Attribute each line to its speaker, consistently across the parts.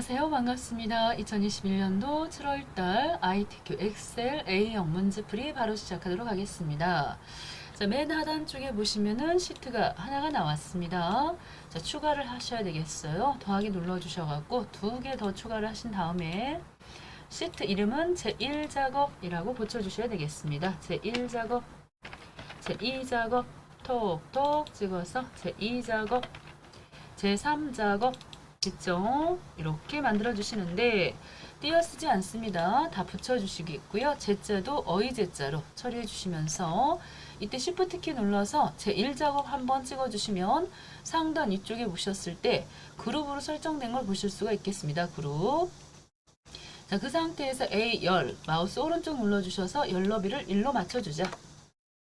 Speaker 1: 안녕하세요. 반갑습니다. 2021년도 7월달 ITQ 엑셀 A형 문제풀이 바로 시작하도록 하겠습니다. 자, 맨 하단 쪽에 보시면은 시트가 하나가 나왔습니다. 자, 추가를 하셔야 되겠어요. 더하기 눌러주셔갖고 2개 더 추가를 하신 다음에 시트 이름은 제1작업이라고 붙여주셔야 되겠습니다. 제1작업, 제2작업, 톡톡 찍어서 제2작업, 제3작업, 됐죠? 이렇게 만들어 주시는데 띄어쓰지 않습니다. 다 붙여 주시겠고요. 제자도 어의제자로 처리해 주시면서 이때 Shift 키 눌러서 제1작업 한번 찍어 주시면 상단 위쪽에 보셨을 때 그룹으로 설정된 걸 보실 수가 있겠습니다. 그룹. 자, 그 상태에서 A 열 마우스 오른쪽 눌러 주셔서 열 너비를 1로 맞춰 주자.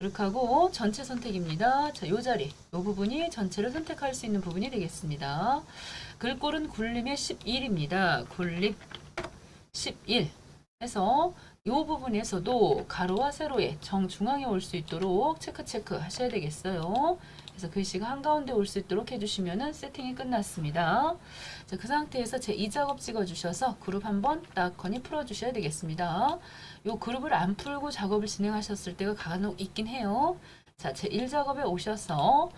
Speaker 1: 그렇게 하고 전체 선택입니다. 자, 요 자리, 요 부분이 전체를 선택할 수 있는 부분이 되겠습니다. 글꼴은 굴림의 11입니다. 굴림 11 해서 요 부분에서도 가로와 세로의 정중앙에 올 수 있도록 체크 하셔야 되겠어요. 그래서 글씨가 한가운데 올 수 있도록 해주시면은 세팅이 끝났습니다. 자, 그 상태에서 제2작업 찍어주셔서 그룹 한번 딱하니 풀어주셔야 되겠습니다. 요 그룹을 안 풀고 작업을 진행하셨을 때가 간혹 있긴 해요. 자, 제1작업에 오셔서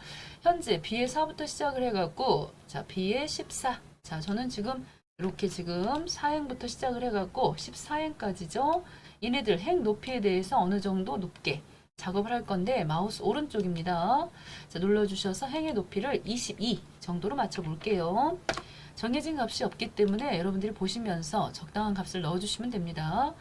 Speaker 1: 현재 B의 4부터 시작을 해갖고 자, B의 14. 자, 저는 지금 이렇게 지금 4행부터 시작을 해갖고 14행까지죠. 얘네들 행 높이에 대해서 어느 정도 높게 작업을 할 건데 마우스 오른쪽입니다. 자, 눌러주셔서 행의 높이를 22 정도로 맞춰 볼게요. 정해진 값이 없기 때문에 여러분들이 보시면서 적당한 값을 넣어주시면 됩니다.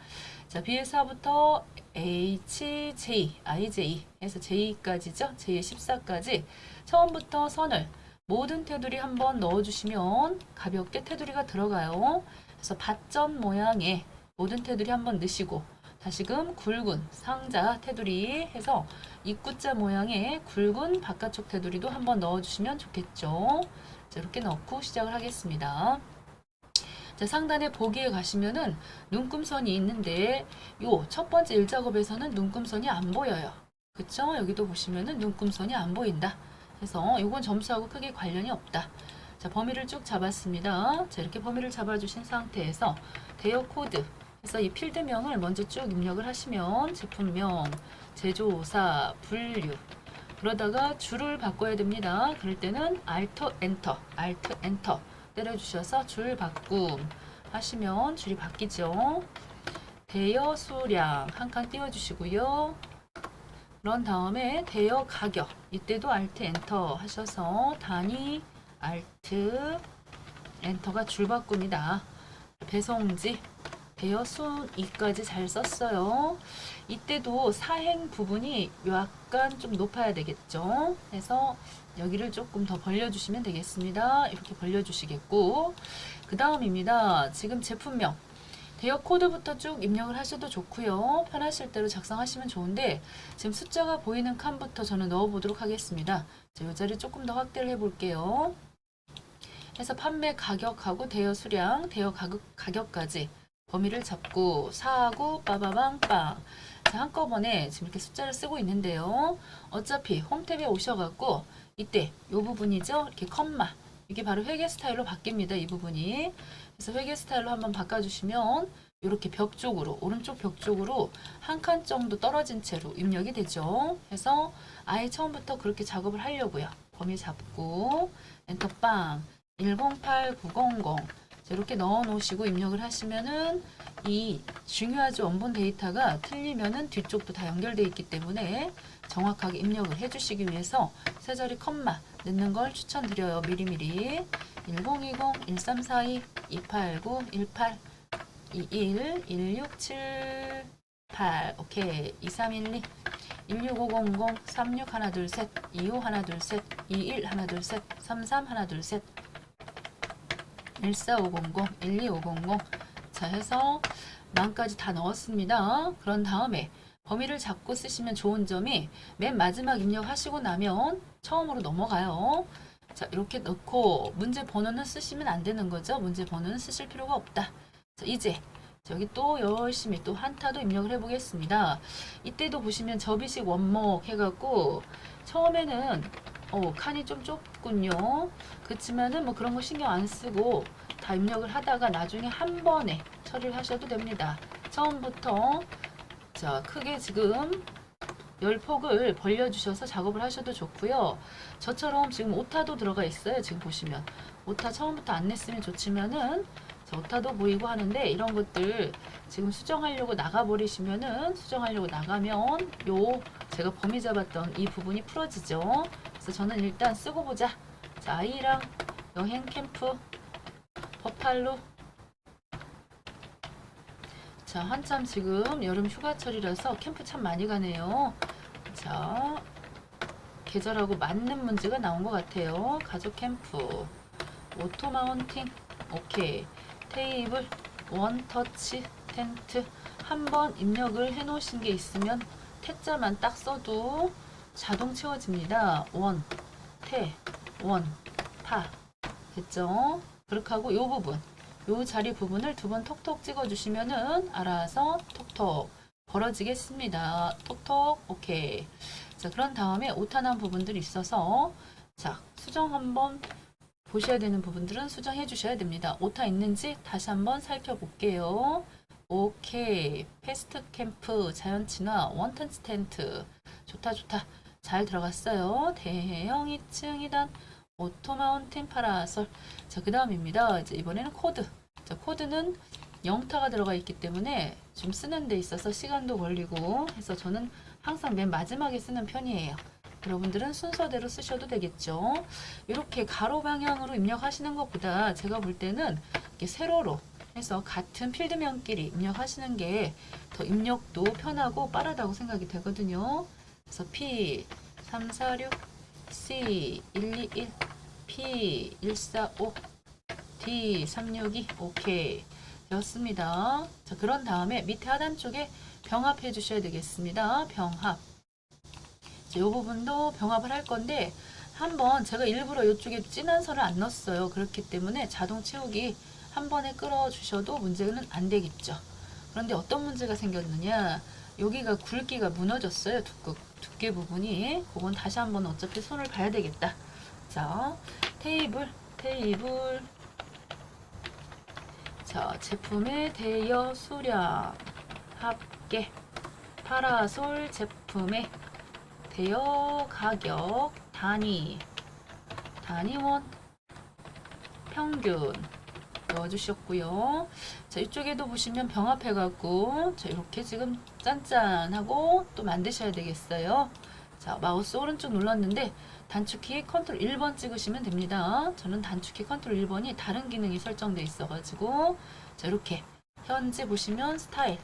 Speaker 1: 자, B의 4부터 H, J, IJ 해서 J까지죠. J의 14까지 처음부터 선을 모든 테두리 한번 넣어주시면 가볍게 테두리가 들어가요. 그래서 밭전 모양의 모든 테두리 한번 넣으시고 다시금 굵은 상자 테두리 해서 입구자 모양의 굵은 바깥쪽 테두리도 한번 넣어주시면 좋겠죠. 자, 이렇게 넣고 시작을 하겠습니다. 자, 상단에 보기에 가시면은 눈금선이 있는데 요 첫 번째 1작업에서는 눈금선이 안 보여요. 그쵸? 여기도 보시면은 눈금선이 안 보인다. 그래서 요건 점수하고 크게 관련이 없다. 자, 범위를 쭉 잡았습니다. 자, 이렇게 범위를 잡아주신 상태에서 대여 코드 해서 이 필드명을 먼저 쭉 입력을 하시면 제품명, 제조사, 분류 그러다가 줄을 바꿔야 됩니다. 그럴 때는 Alt Enter 때려주셔서 줄 바꿈 하시면 줄이 바뀌죠. 대여 수량 한 칸 띄워주시고요. 그런 다음에 대여 가격 이때도 Alt Enter 하셔서 단위 Alt Enter가 줄 바꿉니다. 배송지 대여 순위까지 잘 썼어요. 이때도 사행 부분이 약간 좀 높아야 되겠죠. 그래서 여기를 조금 더 벌려주시면 되겠습니다. 이렇게 벌려주시겠고 그 다음입니다. 지금 제품명 대여 코드부터 쭉 입력을 하셔도 좋고요. 편하실 대로 작성하시면 좋은데 지금 숫자가 보이는 칸부터 저는 넣어보도록 하겠습니다. 자, 이 자리 조금 더 확대를 해볼게요. 해서 판매 가격하고 대여 수량, 대여 가격까지 범위를 잡고 사하고 빠바방빵 자, 한꺼번에 지금 이렇게 숫자를 쓰고 있는데요. 어차피 홈탭에 오셔갖고 이때 이 부분이죠. 이렇게 컴마 이게 바로 회계 스타일로 바뀝니다. 이 부분이 그래서 회계 스타일로 한번 바꿔주시면 이렇게 벽 쪽으로 오른쪽 벽 쪽으로 한 칸 정도 떨어진 채로 입력이 되죠. 그래서 아예 처음부터 그렇게 작업을 하려고요. 범위 잡고 엔터빵 108900 이렇게 넣어 놓으시고 입력을 하시면은 이 중요하죠. 원본 데이터가 틀리면은 뒤쪽도 다 연결되어 있기 때문에 정확하게 입력을 해주시기 위해서 세 자리 컴마 넣는 걸 추천드려요. 미리미리 1020, 1342, 289, 18, 21, 1678 오케이 2312 16500 3612 2512 2112 3312 14500, 12500 자 해서 만까지 다 넣었습니다. 그런 다음에 범위를 잡고 쓰시면 좋은 점이 맨 마지막 입력하시고 나면 처음으로 넘어가요. 자, 이렇게 넣고 문제 번호는 쓰시면 안 되는 거죠. 문제 번호는 쓰실 필요가 없다. 자, 이제 여기 또 열심히 또 한타도 입력을 해보겠습니다. 이때도 보시면 접이식 원목 해갖고 처음에는 칸이 좀 좁군요. 그렇지만은 뭐 그런 거 신경 안 쓰고 다 입력을 하다가 나중에 한 번에 처리를 하셔도 됩니다. 처음부터 자 크게 지금 열폭을 벌려주셔서 작업을 하셔도 좋고요. 저처럼 지금 오타도 들어가 있어요. 지금 보시면 오타 처음부터 안 냈으면 좋지만은 오타도 보이고 하는데 이런 것들 지금 수정하려고 나가버리시면은 수정하려고 나가면 요 제가 범위 잡았던 이 부분이 풀어지죠. 그래서 저는 일단 쓰고 보자. 자, 아이랑 여행 캠프 버팔로 자 한참 지금 여름 휴가철이라서 캠프 참 많이 가네요. 자 계절하고 맞는 문제가 나온 것 같아요. 가족 캠프 오토 마운팅 오케이 테이블 원터치 텐트 한번 입력을 해 놓으신 게 있으면 태자만 딱 써도 자동 채워집니다. 원, 태, 원, 파 됐죠? 그렇게 하고 요 부분 요 자리 부분을 두 번 톡톡 찍어 주시면은 알아서 톡톡 벌어지겠습니다. 톡톡 오케이. 자 그런 다음에 오타난 부분들이 있어서 자 수정 한번 보셔야 되는 부분들은 수정해 주셔야 됩니다. 오타 있는지 다시 한번 살펴볼게요. 오케이 패스트 캠프 자연 친화 원턴치 텐트 좋다 좋다 잘 들어갔어요. 대형 2층 2단 오토 마운틴 파라솔 자 그 다음입니다. 이제 이번에는 코드 자 코드는 영타가 들어가 있기 때문에 좀 쓰는 데 있어서 시간도 걸리고 해서 저는 항상 맨 마지막에 쓰는 편이에요. 여러분들은 순서대로 쓰셔도 되겠죠. 이렇게 가로 방향으로 입력하시는 것보다 제가 볼 때는 이렇게 세로로 해서 같은 필드명끼리 입력하시는 게 더 입력도 편하고 빠르다고 생각이 되거든요. 그래서 P 346 C 121 P 145 D 362 오케이 되었습니다. 자 그런 다음에 밑에 하단 쪽에 병합해 주셔야 되겠습니다. 병합 이 부분도 병합을 할 건데 한번 제가 일부러 이쪽에 진한 선을 안 넣었어요. 그렇기 때문에 자동 채우기 한 번에 끌어 주셔도 문제는 안 되겠죠. 그런데 어떤 문제가 생겼느냐 여기가 굵기가 무너졌어요. 두께 부분이 그건 다시 한번 어차피 손을 봐야 되겠다. 자 테이블 자 제품의 대여 수량 합계 파라솔 제품의 대여 가격 단위원 평균 넣어주셨고요. 자 이쪽에도 보시면 병합해 갖고 자 이렇게 지금 짠짠하고 또 만드셔야 되겠어요. 자 마우스 오른쪽 눌렀는데 단축키 컨트롤 1번 찍으시면 됩니다. 저는 단축키 컨트롤 1번이 다른 기능이 설정되어 있어 가지고 자 이렇게 현재 보시면 스타일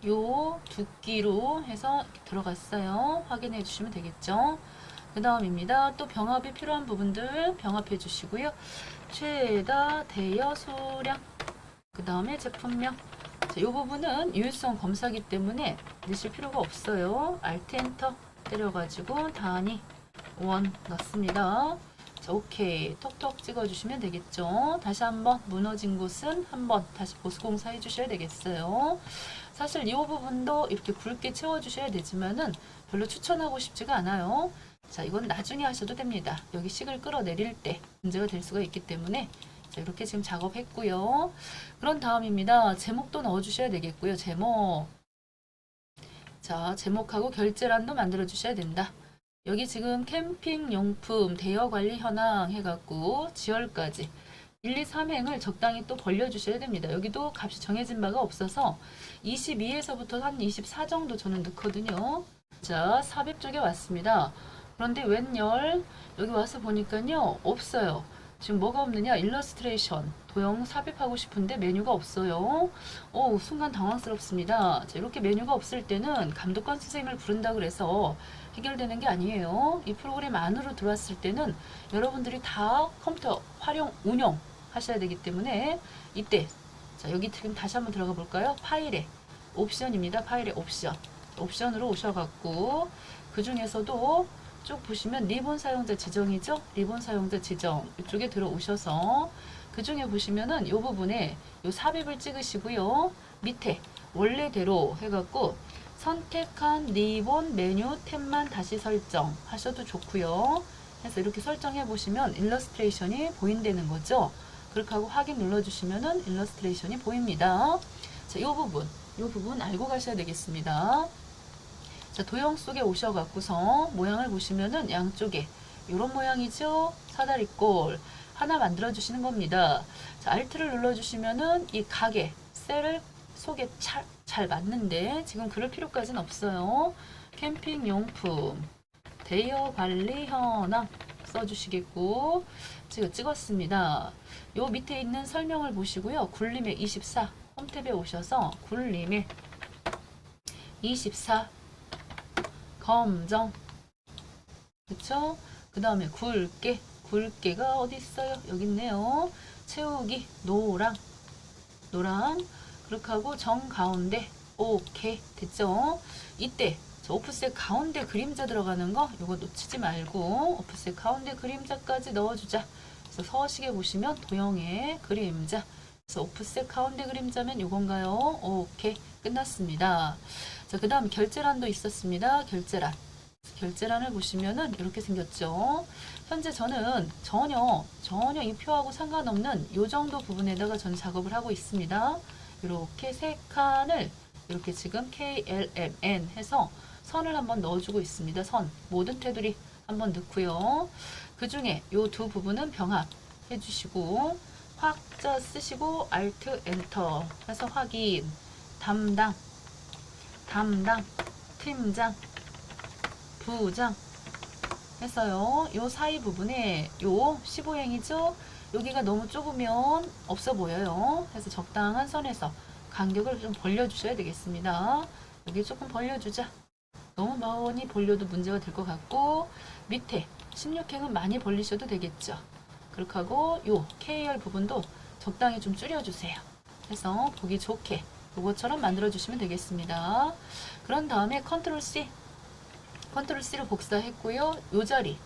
Speaker 1: 요 두께로 해서 들어갔어요. 확인해 주시면 되겠죠. 그 다음입니다. 또 병합이 필요한 부분들 병합해 주시고요. 최다 대여 수량 그 다음에 제품명 자, 이 부분은 유효성 검사기 때문에 넣으실 필요가 없어요. Alt 엔터 때려가지고 단위 원 넣습니다. 자, 오케이 톡톡 찍어주시면 되겠죠. 다시 한번 무너진 곳은 한번 다시 보수공사 해주셔야 되겠어요. 사실 이 부분도 이렇게 굵게 채워주셔야 되지만은 별로 추천하고 싶지가 않아요. 자, 이건 나중에 하셔도 됩니다. 여기 식을 끌어내릴 때 문제가 될 수가 있기 때문에 자, 이렇게 지금 작업했고요. 그런 다음입니다. 제목도 넣어주셔야 되겠고요. 제목. 자, 제목하고 결제란도 만들어 주셔야 된다. 여기 지금 캠핑 용품 대여 관리 현황 해갖고 지열까지 1, 2, 3행을 적당히 또 벌려주셔야 됩니다. 여기도 값이 정해진 바가 없어서 22에서부터 한 24 정도 저는 넣거든요. 자, 삽입 쪽에 왔습니다. 그런데 웬열 여기 와서 보니까요 없어요. 지금 뭐가 없느냐 일러스트레이션 도형 삽입하고 싶은데 메뉴가 없어요. 순간 당황스럽습니다. 자, 이렇게 메뉴가 없을 때는 감독관 선생님을 부른다 그래서 해결되는 게 아니에요. 이 프로그램 안으로 들어왔을 때는 여러분들이 다 컴퓨터 활용 운영 하셔야 되기 때문에 이때 자 여기 지금 다시 한번 들어가 볼까요? 파일에 옵션입니다. 파일에 옵션으로 오셔갖고 그 중에서도 쭉 보시면 리본 사용자 지정이죠. 리본 사용자 지정 이쪽에 들어오셔서 그 중에 보시면은 이 부분에 요 삽입을 찍으시고요. 밑에 원래대로 해갖고 선택한 리본 메뉴 탭만 다시 설정 하셔도 좋고요. 그래서 이렇게 설정해 보시면 일러스트레이션이 보인다는 거죠. 그렇게 하고 확인 눌러주시면은 일러스트레이션이 보입니다. 자, 이 부분 알고 가셔야 되겠습니다. 자, 도형 속에 오셔갖고서 모양을 보시면은 양쪽에 이런 모양이죠. 사다리꼴 하나 만들어 주시는 겁니다. 자, Alt를 눌러주시면은 이 가게 셀을 속에 잘 맞는데 지금 그럴 필요까지는 없어요. 캠핑용품 대여 관리 현황 써주시겠고 찍었습니다. 요 밑에 있는 설명을 보시고요. 굴림의 24 홈탭에 오셔서 굴림의 24 검정 그쵸? 그 다음에 굵게가 어디 있어요? 여기 있네요. 채우기 노랑 그렇게 하고 정 가운데 오케이 됐죠? 이때 저 오프셋 가운데 그림자 들어가는 거 요거 놓치지 말고 오프셋 가운데 그림자까지 넣어주자. 그래서 서식에 보시면 도형의 그림자. 그래서 오프셋 가운데 그림자면 요건가요? 오케이 끝났습니다. 자, 그 다음 결제란도 있었습니다. 결제란을 보시면은 이렇게 생겼죠. 현재 저는 전혀 이 표하고 상관없는 요 정도 부분에다가 전 작업을 하고 있습니다. 이렇게 세 칸을 이렇게 지금 KLMN 해서 선을 한번 넣어주고 있습니다. 선 모든 테두리 한번 넣고요. 그 중에 요 두 부분은 병합 해주시고 확자 쓰시고 Alt 엔터 해서 확인 담당 팀장 부장 해서요. 요 사이 부분에 요 15행이죠. 여기가 너무 좁으면 없어 보여요. 그래서 적당한 선에서 간격을 좀 벌려주셔야 되겠습니다. 여기 조금 벌려주자. 너무 많이 벌려도 문제가 될 것 같고 밑에 16행은 많이 벌리셔도 되겠죠. 그렇게 하고 요 KR 부분도 적당히 좀 줄여주세요. 해서 보기 좋게 요것처럼 만들어 주시면 되겠습니다. 그런 다음에 컨트롤 C로 복사했고요. 요 자리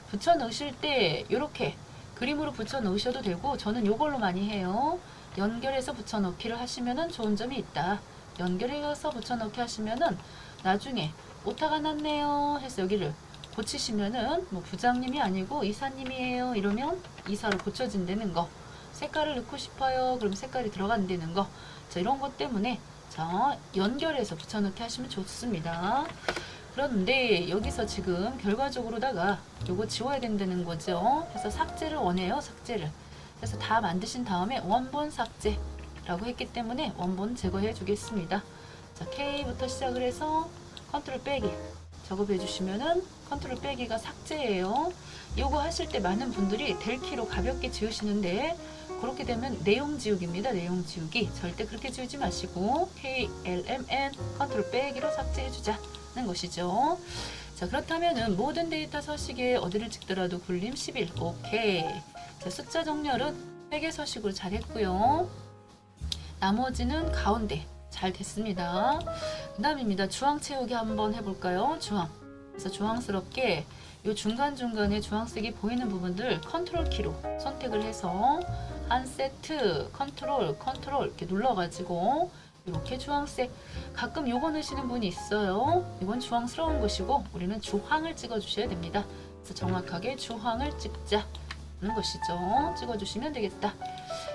Speaker 1: 붙여 넣으실 때 이렇게 그림으로 붙여 넣으셔도 되고 저는 요걸로 많이 해요. 연결해서 붙여 넣기를 하시면은 좋은 점이 있다. 연결해서 붙여 넣기 하시면은 나중에 오타가 났네요 해서 여기를 고치시면은 뭐 부장님이 아니고 이사님이에요 이러면 이사로 고쳐진다는 거. 색깔을 넣고 싶어요. 그럼 색깔이 들어간다는 거. 자, 이런 것 때문에 자, 연결해서 붙여 넣기 하시면 좋습니다. 그런데 여기서 지금 결과적으로다가 요거 지워야 된다는 거죠. 그래서 삭제를 원해요. 삭제를. 그래서 다 만드신 다음에 원본 삭제라고 했기 때문에 원본 제거해 주겠습니다. 자, K부터 시작을 해서 컨트롤 빼기 작업해 주시면은 컨트롤 빼기가 삭제예요. 요거 하실 때 많은 분들이 델키로 가볍게 지우시는데 그렇게 되면 내용 지우기입니다. 내용 지우기. 절대 그렇게 지우지 마시고 KLMN 컨트롤 빼기로 삭제해 주자는 것이죠. 자, 그렇다면은 모든 데이터 서식에 어디를 찍더라도 굴림 11. 오케이. 자, 숫자 정렬은 회계 서식으로 잘 했고요. 나머지는 가운데 잘 됐습니다. 그 다음입니다. 주황 채우기 한번 해볼까요? 주황. 그래서 주황스럽게 이 중간중간에 주황색이 보이는 부분들 컨트롤 키로 선택을 해서 한 세트 컨트롤 이렇게 눌러가지고 이렇게 주황색 가끔 요거 넣으시는 분이 있어요. 이건 주황스러운 것이고 우리는 주황을 찍어 주셔야 됩니다. 그래서 정확하게 주황을 찍자는 것이죠. 찍어 주시면 되겠다.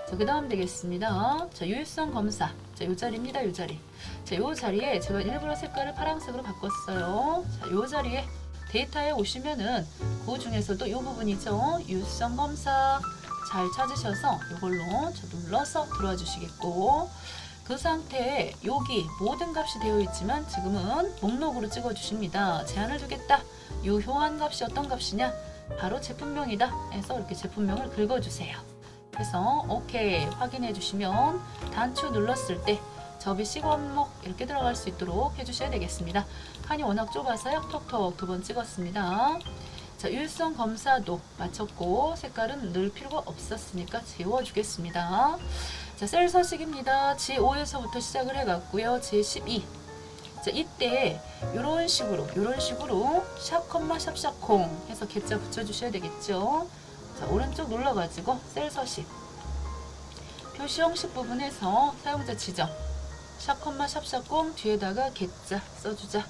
Speaker 1: 자, 그 다음 되겠습니다. 자, 유효성 검사. 자, 요 자리입니다. 요 자리. 자, 요 자리에 제가 일부러 색깔을 파란색으로 바꿨어요. 자, 요 자리에 데이터에 오시면은 그 중에서도 요 부분이죠. 유효성 검사 잘 찾으셔서 이걸로 눌러서 들어와 주시겠고 그 상태에 여기 모든 값이 되어 있지만 지금은 목록으로 찍어 주십니다. 제한을 두겠다. 유효한 값이 어떤 값이냐? 바로 제품명이다. 해서 이렇게 제품명을 긁어주세요. 그래서 오케이 확인해 주시면 단추 눌렀을 때 접이 시건목 이렇게 들어갈 수 있도록 해주셔야 되겠습니다. 칸이 워낙 좁아서요. 톡톡 두 번 찍었습니다. 자, 유효성 검사도 마쳤고 색깔은 넣을 필요가 없었으니까 지워주겠습니다. 자, 셀 서식입니다. G5에서부터 시작을 해갔고요. G12. 자, 이때 이런 식으로 샵 콤마 샵샵콩 해서 개자 붙여주셔야 되겠죠. 자, 오른쪽 눌러가지고 셀 서식 표시 형식 부분에서 사용자 지정 샵 콤마 샵샵콩 뒤에다가 개자 써주자.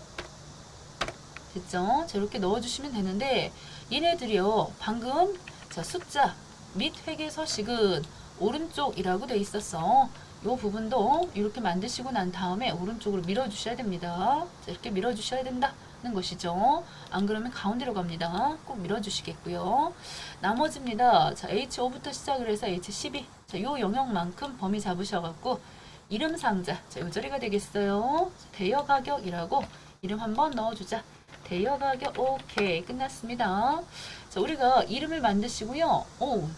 Speaker 1: 됐죠? 자, 이렇게 넣어주시면 되는데 얘네들이요 방금 자 숫자 및 회계 서식은 오른쪽이라고 돼 있어서 이 부분도 이렇게 만드시고 난 다음에 오른쪽으로 밀어주셔야 됩니다. 자, 이렇게 밀어주셔야 된다는 것이죠. 안 그러면 가운데로 갑니다. 꼭 밀어주시겠고요. 나머지입니다. 자, H5부터 시작을 해서 H12. 자, 요 영역만큼 범위 잡으셔갖고 이름 상자. 자, 요 자리가 되겠어요. 대여 가격이라고 이름 한번 넣어주자. 대여 가격 오케이 끝났습니다. 자, 우리가 이름을 만드시고요.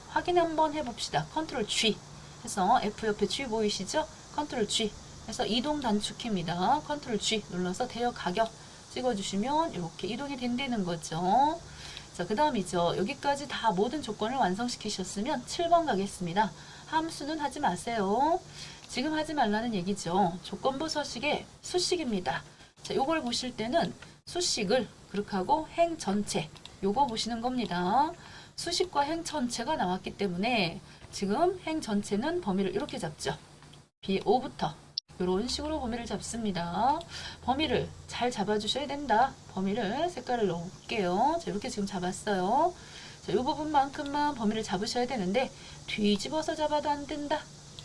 Speaker 1: 확인 한번 해봅시다. 컨트롤 G 해서 F 옆에 G 보이시죠? 컨트롤 G 해서 이동 단축키입니다. 컨트롤 G 눌러서 대여 가격 찍어주시면 이렇게 이동이 된다는 거죠. 자, 그 다음이죠. 여기까지 다 모든 조건을 완성시키셨으면 7번 가겠습니다. 함수는 하지 마세요. 지금 하지 말라는 얘기죠. 조건부 서식의 수식입니다. 자, 요걸 보실 때는 수식을 그렇게 하고 행 전체 요거 보시는 겁니다. 수식과 행 전체가 나왔기 때문에 지금 행 전체는 범위를 이렇게 잡죠. B5부터 이런 식으로 범위를 잡습니다. 범위를 잘 잡아주셔야 된다. 범위를 색깔을 넣을게요. 자, 이렇게 지금 잡았어요. 자, 이 부분만큼만 범위를 잡으셔야 되는데 뒤집어서 잡아도 안 된다.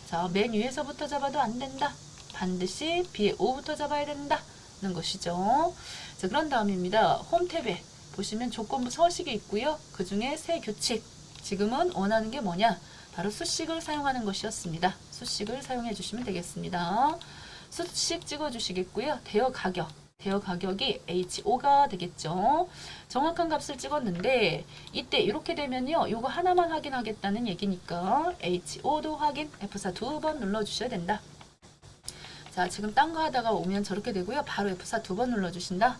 Speaker 1: 자, 맨 위에서부터 잡아도 안 된다. 반드시 B5부터 잡아야 된다는 것이죠. 자, 그런 다음입니다. 홈 탭에 보시면 조건부 서식이 있고요. 그 중에 새 규칙. 지금은 원하는 게 뭐냐? 바로 수식을 사용하는 것이었습니다. 수식을 사용해 주시면 되겠습니다. 수식 찍어 주시겠고요. 대여 가격. 대여 가격이 H5가 되겠죠. 정확한 값을 찍었는데 이때 이렇게 되면요. 요거 하나만 확인하겠다는 얘기니까 H5도 확인. F4 두 번 눌러 주셔야 된다. 자, 지금 딴 거 하다가 오면 저렇게 되고요. 바로 F4 두 번 눌러 주신다.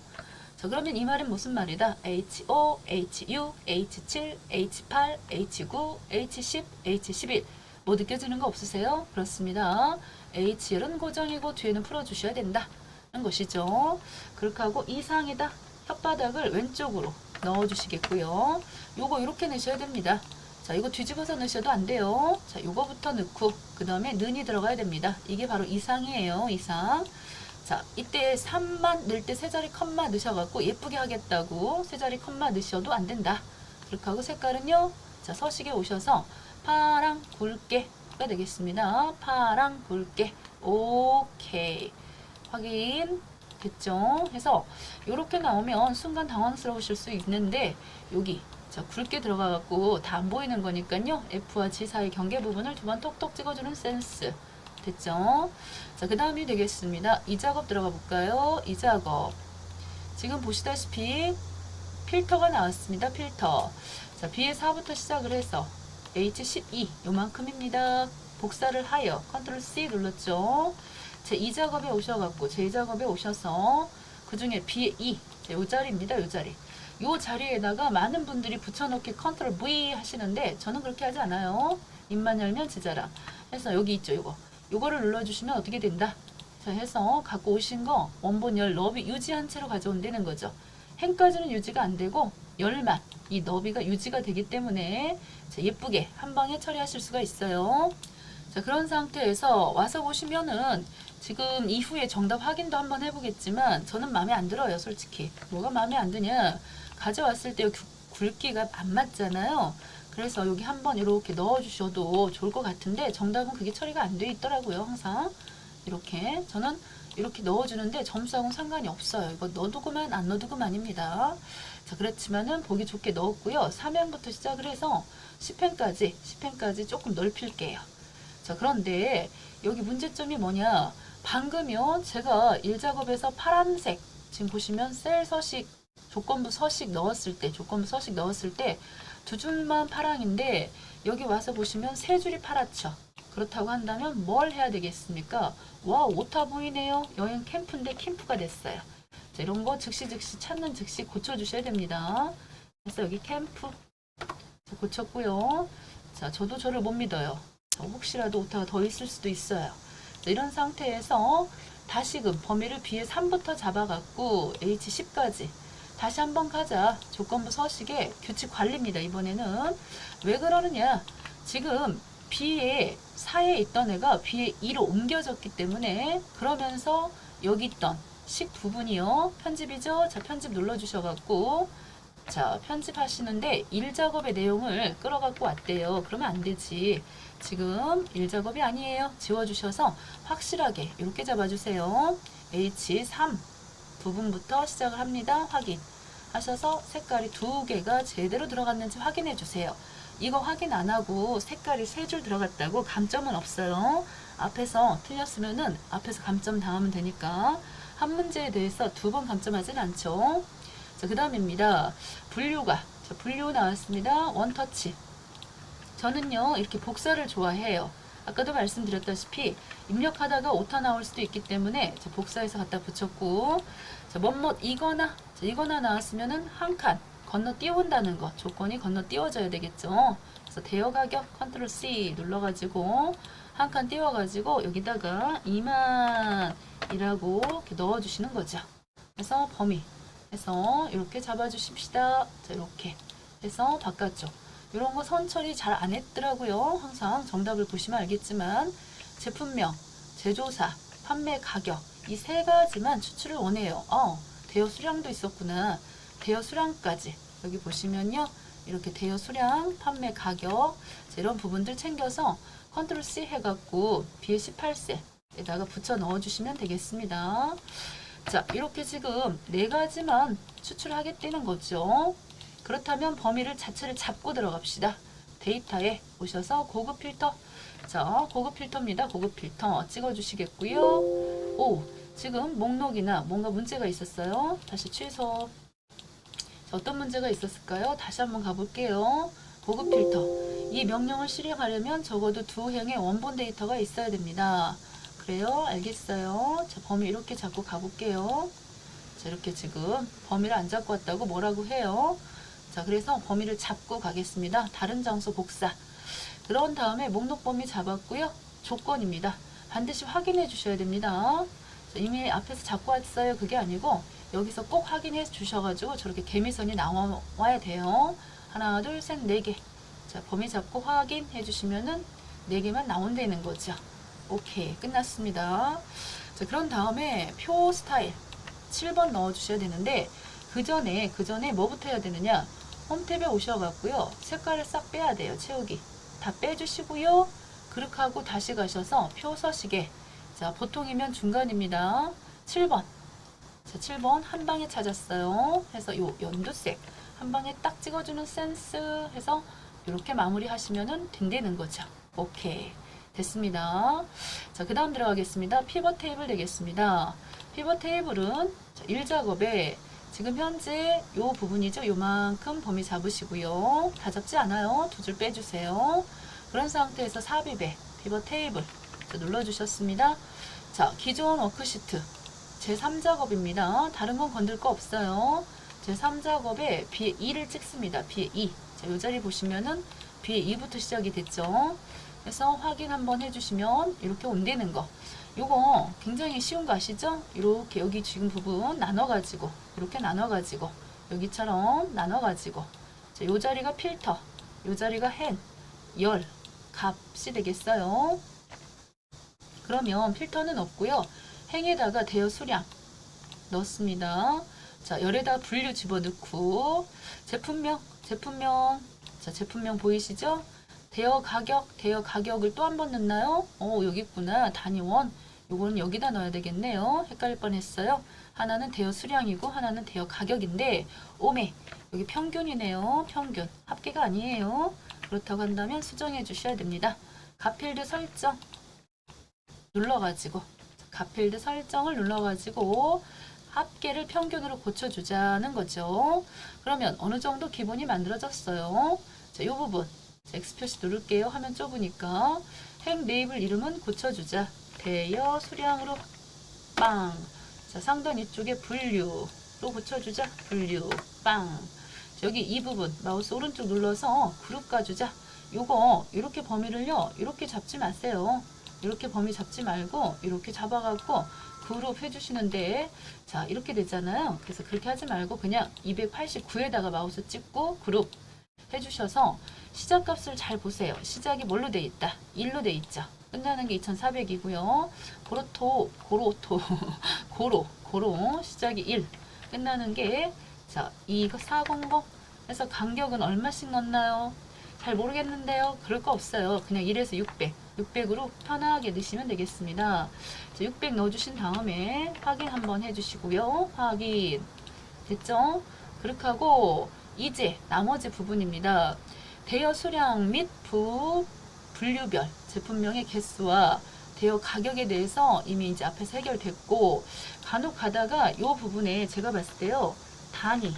Speaker 1: 자, 그러면 이 말은 무슨 말이다? H5, H6, H7, H8, H9, H10, H11 뭐 느껴지는 거 없으세요? 그렇습니다. H는 고정이고 뒤에는 풀어주셔야 된다는 것이죠. 그렇게 하고 이상이다. 혓바닥을 왼쪽으로 넣어주시겠고요. 요거 이렇게 넣으셔야 됩니다. 자, 이거 뒤집어서 넣으셔도 안 돼요. 자, 요거부터 넣고 그 다음에 는이 들어가야 됩니다. 이게 바로 이상이에요. 이상. 자, 이때 3만 넣을 때 세 자리 컴마 넣으셔갖고 예쁘게 하겠다고 세 자리 컴마 넣으셔도 안 된다. 그렇게 하고 색깔은요. 자, 서식에 오셔서 파랑 굵게가 되겠습니다. 파랑 굵게. 오케이. 확인. 됐죠? 해서 이렇게 나오면 순간 당황스러우실 수 있는데 여기 자, 굵게 들어가갖고 다 안 보이는 거니까요. F와 G 사이 경계 부분을 두 번 톡톡 찍어주는 센스. 됐죠? 자, 그 다음이 되겠습니다. 이 작업 들어가 볼까요? 이 작업. 지금 보시다시피 필터가 나왔습니다. 필터. 자, B의 4부터 시작을 해서 H12 요만큼입니다. 복사를 하여 컨트롤 C 눌렀죠. 제2 작업에 오셔갖고 제2 작업에 오셔서 그 중에 B의 2 요 자리입니다. 요 자리. 요 자리에다가 많은 분들이 붙여넣기 컨트롤 V 하시는데 저는 그렇게 하지 않아요. 입만 열면 지자라. 해서 여기 있죠. 요거를 눌러주시면 어떻게 된다. 자, 해서 갖고 오신 거 원본 열 너비 유지한 채로 가져온다는 거죠. 행까지는 유지가 안 되고 열만 이 너비가 유지가 되기 때문에 자, 예쁘게 한 방에 처리하실 수가 있어요. 자, 그런 상태에서 와서 보시면은 지금 이후에 정답 확인도 한번 해보겠지만 저는 마음에 안 들어요. 솔직히. 뭐가 마음에 안 드냐. 가져왔을 때 굵기가 안 맞잖아요. 그래서 여기 한번 이렇게 넣어주셔도 좋을 것 같은데 정답은 그게 처리가 안 돼 있더라고요. 항상 이렇게 저는 이렇게 넣어주는데 점수하고는 상관이 없어요. 이거 넣어도 그만 안 넣어도 그만입니다. 자, 그렇지만은 보기 좋게 넣었고요. 3행부터 시작을 해서 10행까지 조금 넓힐게요. 자, 그런데 여기 문제점이 뭐냐. 방금요 제가 1작업에서 파란색 지금 보시면 셀 서식 조건부 서식 넣었을 때 두 줄만 파랑인데 여기 와서 보시면 세 줄이 파랗죠. 그렇다고 한다면 뭘 해야 되겠습니까? 와, 오타 보이네요. 여행 캠프인데 캠프가 됐어요. 자, 이런 거 즉시 찾는 즉시 고쳐주셔야 됩니다. 그래서 여기 캠프 고쳤고요. 자, 저도 저를 못 믿어요. 자, 혹시라도 오타가 더 있을 수도 있어요. 자, 이런 상태에서 다시금 범위를 B의 3부터 잡아갖고 H10까지 다시 한번 가자. 조건부 서식의 규칙 관리입니다. 이번에는 왜 그러느냐. 지금 B의 4에 있던 애가 B의 2로 옮겨졌기 때문에 그러면서 여기 있던 식 부분이요. 편집이죠. 자, 편집 눌러주셔갖고 자, 편집하시는데 일 작업의 내용을 끌어갖고 왔대요. 그러면 안 되지. 지금 일 작업이 아니에요. 지워주셔서 확실하게 이렇게 잡아주세요. H3 부분부터 시작을 합니다. 확인 하셔서 색깔이 두 개가 제대로 들어갔는지 확인해 주세요. 이거 확인 안 하고 색깔이 세 줄 들어갔다고 감점은 없어요. 앞에서 틀렸으면은 앞에서 감점 당하면 되니까 한 문제에 대해서 두 번 감점하진 않죠. 자, 그 다음입니다. 분류가. 자, 분류 나왔습니다. 원터치. 저는요, 이렇게 복사를 좋아해요. 아까도 말씀드렸다시피 입력하다가 오타 나올 수도 있기 때문에 복사해서 갖다 붙였고, 자, 뭐뭐 이거나, 자, 이거나 나왔으면은 한 칸 건너뛰어온다는 거 조건이 건너뛰어져야 되겠죠. 그래서 대여 가격 컨트롤 C 눌러가지고 한 칸 띄워가지고 여기다가 2만이라고 이렇게 넣어주시는 거죠. 그래서 범위 해서 이렇게 잡아주십시다. 자, 이렇게 해서 바깥쪽 이런 거 선 처리 잘 안 했더라고요. 항상 정답을 보시면 알겠지만 제품명, 제조사, 판매 가격 이 세 가지만 추출을 원해요. 대여 수량도 있었구나. 대여 수량까지 여기 보시면요. 이렇게 대여 수량, 판매 가격 이런 부분들 챙겨서 컨트롤 C 해갖고 BA18셀에다가 붙여 넣어주시면 되겠습니다. 자, 이렇게 지금 네 가지만 추출하겠다는 거죠. 그렇다면 범위를 자체를 잡고 들어갑시다. 데이터에 오셔서 고급 필터. 자, 고급 필터입니다. 고급 필터 찍어주시겠고요. 오, 지금 목록이나 뭔가 문제가 있었어요. 다시 취소. 자, 어떤 문제가 있었을까요? 다시 한번 가볼게요. 고급 필터. 이 명령을 실행하려면 적어도 두 행의 원본 데이터가 있어야 됩니다. 그래요? 알겠어요. 자, 범위 이렇게 잡고 가볼게요. 자, 이렇게 지금 범위를 안 잡고 왔다고 뭐라고 해요? 자, 그래서 범위를 잡고 가겠습니다. 다른 장소 복사. 그런 다음에 목록 범위 잡았고요. 조건입니다. 반드시 확인해 주셔야 됩니다. 자, 이미 앞에서 잡고 왔어요. 그게 아니고 여기서 꼭 확인해 주셔가지고 저렇게 개미선이 나와야 돼요. 하나, 둘, 셋, 네 개. 자, 범위 잡고 확인해 주시면은 네 개만 나온다는 거죠. 오케이, 끝났습니다. 자, 그런 다음에 표 스타일 7번 넣어 주셔야 되는데 그 전에 뭐부터 해야 되느냐? 홈탭에 오셔갖고요. 색깔을 싹 빼야 돼요. 채우기. 다 빼주시고요. 그렇게 다시 가셔서 표 서식에 자, 보통이면 중간입니다. 7번. 자, 7번 한 방에 찾았어요. 해서 요 연두색 한 방에 딱 찍어주는 센스 해서 이렇게 마무리 하시면은 된다는 거죠. 오케이. 됐습니다. 자, 그 다음 들어가겠습니다. 피벗 테이블 되겠습니다. 피벗 테이블은 1작업에 지금 현재 요 부분이죠. 요만큼 범위 잡으시고요. 다 잡지 않아요. 두 줄 빼주세요. 그런 상태에서 삽입에 피벗 테이블 눌러주셨습니다. 자, 기존 워크시트 제3작업입니다. 다른 건 건들 거 없어요. 제3작업에 B의 2를 찍습니다. B의 2. 자, 요 자리 보시면은 B의 2부터 시작이 됐죠. 그래서 확인 한번 해주시면 이렇게 온다는 거. 요거 굉장히 쉬운 거 아시죠? 이렇게 여기 지금 부분 나눠가지고 이렇게 나눠가지고 여기처럼 나눠가지고 자, 요 자리가 필터, 요 자리가 행, 열, 값이 되겠어요. 그러면 필터는 없고요. 행에다가 대여 수량 넣습니다. 자, 열에다 분류 집어넣고 제품명, 자, 제품명 보이시죠? 대여 가격을 또 한 번 넣나요? 여기 있구나. 단위원. 요거는 여기다 넣어야 되겠네요. 헷갈릴 뻔했어요. 하나는 대여 수량이고 하나는 대여 가격인데 오메 여기 평균이네요. 평균. 합계가 아니에요. 그렇다고 한다면 수정해 주셔야 됩니다. 값필드 설정 눌러가지고 값필드 설정을 눌러가지고 합계를 평균으로 고쳐주자는 거죠. 그러면 어느 정도 기본이 만들어졌어요. 자, 이 부분 X 표시 누를게요. 화면 좁으니까 행 레이블 이름은 고쳐주자. 대여 수량으로 빵. 자, 상단 이쪽에 분류로 고쳐주자. 분류 빵. 자, 여기 이 부분 마우스 오른쪽 눌러서 그룹 가주자. 요거 이렇게 범위를요. 이렇게 잡지 마세요. 이렇게 범위 잡지 말고 이렇게 잡아갖고 그룹 해주시는데 자, 이렇게 되잖아요. 그래서 그렇게 하지 말고 그냥 289에다가 마우스 찍고 그룹 해주셔서 시작값을 잘 보세요. 시작이 뭘로 돼 있다? 1로 돼 있죠. 끝나는 게 2400이고요. 고로 시작이 1 끝나는 게 자, 2400 그래서 간격은 얼마씩 넣나요? 잘 모르겠는데요. 그럴 거 없어요. 그냥 1에서 600, 600으로 편하게 넣으시면 되겠습니다. 600 넣어주신 다음에 확인 한번 해주시고요. 확인 됐죠? 그렇게 하고 이제 나머지 부분입니다. 대여 수량 및 분류별 제품명의 개수와 대여 가격에 대해서 이미 이제 앞에서 해결됐고, 간혹 가다가 이 부분에 제가 봤을 때요, 단위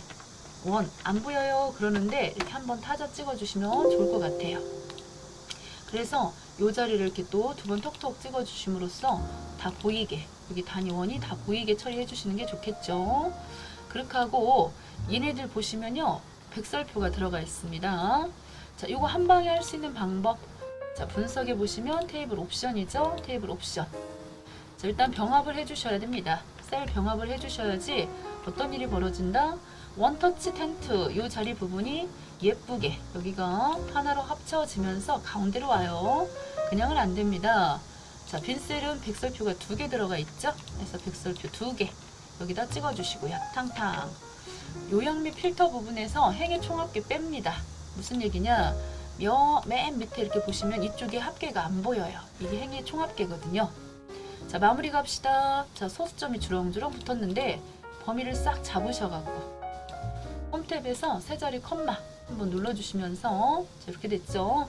Speaker 1: 원 안 보여요 그러는데 이렇게 한번 타자 찍어 주시면 좋을 것 같아요. 그래서 이 자리를 이렇게 또 두 번 톡톡 찍어 주심으로써 다 보이게, 여기 단위 원이 다 보이게 처리해 주시는 게 좋겠죠. 그렇게 하고 얘네들 보시면요, 백설표가 들어가 있습니다. 자, 이거 한 방에 할 수 있는 방법, 자, 분석해 보시면 테이블 옵션이죠. 테이블 옵션. 자, 일단 병합을 해 주셔야 됩니다. 셀 병합을 해 주셔야지 어떤 일이 벌어진다? 원터치 텐트 이 자리 부분이 예쁘게 여기가 하나로 합쳐지면서 가운데로 와요. 그냥은 안 됩니다. 자, 빈셀은 백설표가 2개 들어가 있죠. 그래서 백설표 2개 여기다 찍어 주시고요. 탕탕. 요약 및 필터 부분에서 행의 총합계 뺍니다. 무슨 얘기냐? 맨 밑에 이렇게 보시면 이쪽에 합계가 안 보여요. 이게 행의 총합계거든요. 자, 마무리 갑시다. 자, 소수점이 주렁주렁 붙었는데 범위를 싹 잡으셔갖고 홈탭에서 세 자리 컴마 한번 눌러주시면서 자, 이렇게 됐죠.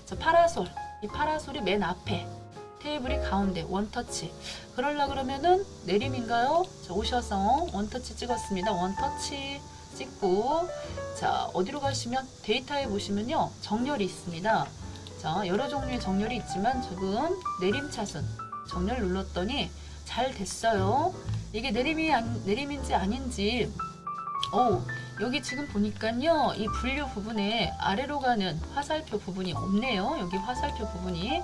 Speaker 1: 자, 파라솔, 이 파라솔이 맨 앞에, 테이블이 가운데 원터치. 그러려 그러면은 내림인가요? 자, 오셔서 원터치 찍었습니다. 원터치 찍고, 자, 어디로 가시면 데이터에 보시면요, 정렬이 있습니다. 자, 여러 종류의 정렬이 있지만 조금 내림차순 정렬 눌렀더니 잘 됐어요. 이게 내림인지 아닌지, 여기 지금 보니까요, 이 분류 부분에 아래로 가는 화살표 부분이 없네요. 여기 화살표 부분이.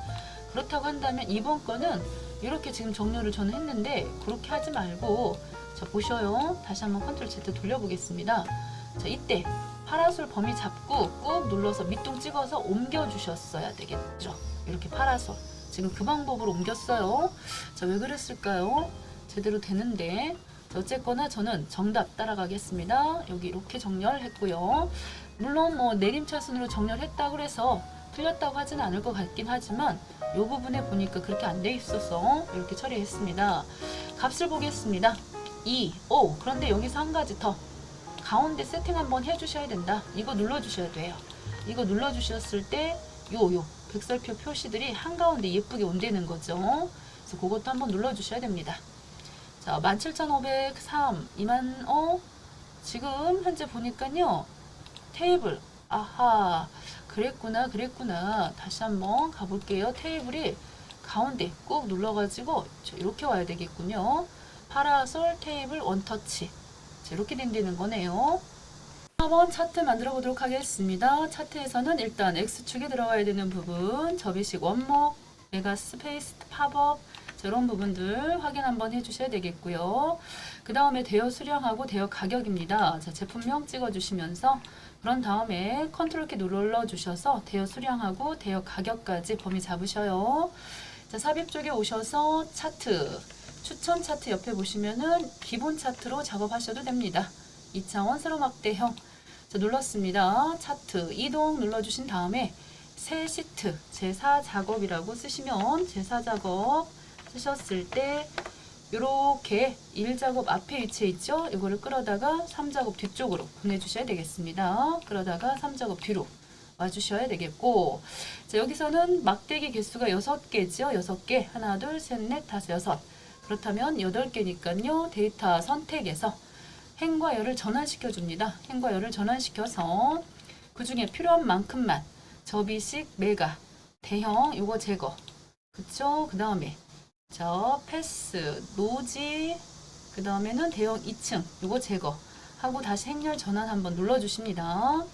Speaker 1: 그렇다고 한다면 이번 거는 이렇게 지금 정렬을 저는 했는데, 그렇게 하지 말고, 자, 보셔요. 다시 한번 컨트롤 Z 돌려보겠습니다. 자, 이때 파라솔 범위 잡고 꾹 눌러서 밑둥 찍어서 옮겨 주셨어야 되겠죠. 이렇게 파라솔. 지금 그 방법으로 옮겼어요. 자, 왜 그랬을까요? 제대로 되는데. 자, 어쨌거나 저는 정답 따라가겠습니다. 여기 이렇게 정렬했고요. 물론 뭐 내림차순으로 정렬했다고 해서 틀렸다고 하지는 않을 것 같긴 하지만 이 부분에 보니까 그렇게 안 돼 있어서 이렇게 처리했습니다. 값을 보겠습니다. 2, 5. 그런데 여기서 한 가지 더. 가운데 세팅 한번 해주셔야 된다. 이거 눌러주셔야 돼요. 이거 눌러주셨을 때 요 백설표 표시들이 한가운데 예쁘게 온다는 거죠. 그래서 그것도 한번 눌러주셔야 됩니다. 자, 17,503, 지금 현재 보니까요, 테이블, 아하, 그랬구나. 다시 한번 가볼게요. 테이블이 가운데 꾹 눌러가지고 이렇게 와야 되겠군요. 파라솔 테이블 원터치. 자, 이렇게 된다는 거네요. 한번 차트 만들어 보도록 하겠습니다. 차트에서는 일단 X축에 들어가야 되는 부분, 접이식 원목, 메가 스페이스 팝업, 이런 부분들 확인 한번 해주셔야 되겠고요. 그 다음에 대여 수량하고 대여 가격입니다. 자, 제품명 찍어주시면서 그런 다음에 컨트롤 키 눌러주셔서 대여 수량하고 대여 가격까지 범위 잡으셔요. 자, 삽입 쪽에 오셔서 차트, 추천 차트 옆에 보시면은 기본 차트로 작업하셔도 됩니다. 2차원 세로 막대형. 자, 눌렀습니다. 차트 이동 눌러주신 다음에 새 시트 제4 작업이라고 쓰시면 제4 작업 쓰셨을 때 이렇게 1작업 앞에 위치해 있죠. 이거를 끌어다가 3작업 뒤쪽으로 보내주셔야 되겠습니다. 끌어다가 3작업 뒤로 와주셔야 되겠고, 자, 여기서는 막대기 개수가 6개죠. 6개. 하나, 둘, 셋, 넷, 다섯, 여섯. 그렇다면 8개니까요. 데이터 선택에서 행과 열을 전환시켜 줍니다. 행과 열을 전환시켜서 그 중에 필요한 만큼만 접이식 메가 대형 요거 제거. 그쵸? 그 다음에 패스 노지, 그 다음에는 대형 2층 요거 제거 하고 다시 행렬 전환 한번 눌러주십니다.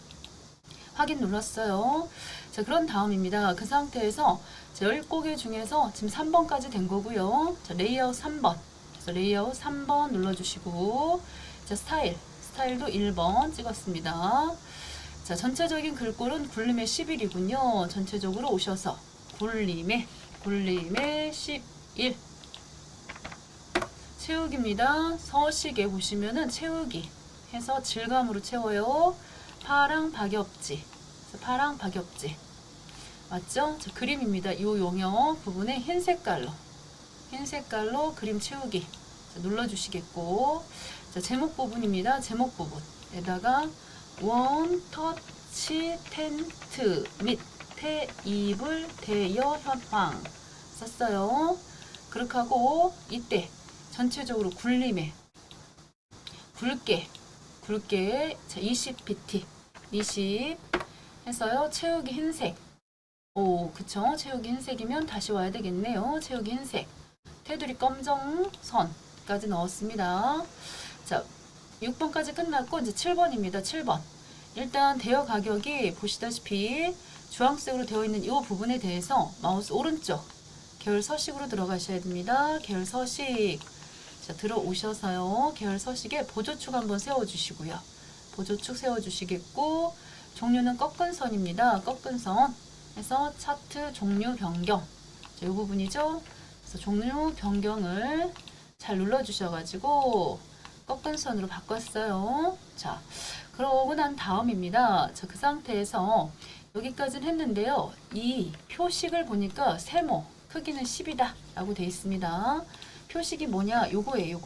Speaker 1: 확인 눌렀어요. 자, 그런 다음입니다. 그 상태에서 10곡의 중에서 지금 3번까지 된 거고요. 자, 레이아웃 3번. 그래서 레이아웃 3번 눌러주시고, 자, 스타일도 1번 찍었습니다. 자, 전체적인 글꼴은 굴림의 11이군요. 전체적으로 오셔서 굴림의 11 채우기입니다. 서식에 보시면은 채우기 해서 질감으로 채워요. 파랑 박엽지. 파랑 박엽지. 맞죠? 자, 그림입니다. 이 용역 부분에 흰 색깔로 그림 채우기. 자, 눌러주시겠고, 자, 제목 부분입니다. 제목 부분에다가 원 터치 텐트 밑에 이불 대여 현황 썼어요. 그렇게 하고 이때 전체적으로 굴림에 굵게 자, 20pt 20 해서요. 채우기 흰색. 오, 그쵸? 채우기 흰색이면 다시 와야 되겠네요. 채우기 흰색. 테두리 검정 선까지 넣었습니다. 자, 6번까지 끝났고 이제 7번입니다. 7번. 일단 대여 가격이 보시다시피 주황색으로 되어 있는 이 부분에 대해서 마우스 오른쪽 계열 서식으로 들어가셔야 됩니다. 계열 서식. 자, 들어오셔서요. 계열 서식에 보조축 한번 세워주시고요. 보조축 세워주시겠고, 종류는 꺾은 선입니다. 꺾은 선 해서 차트 종류 변경. 자, 이 부분이죠. 그래서 종류 변경을 잘 눌러주셔가지고 꺾은 선으로 바꿨어요. 자, 그러고 난 다음입니다. 자, 그 상태에서 여기까지는 했는데요. 이 표식을 보니까 세모 크기는 10이다 라고 되어 있습니다. 표식이 뭐냐? 요거예요.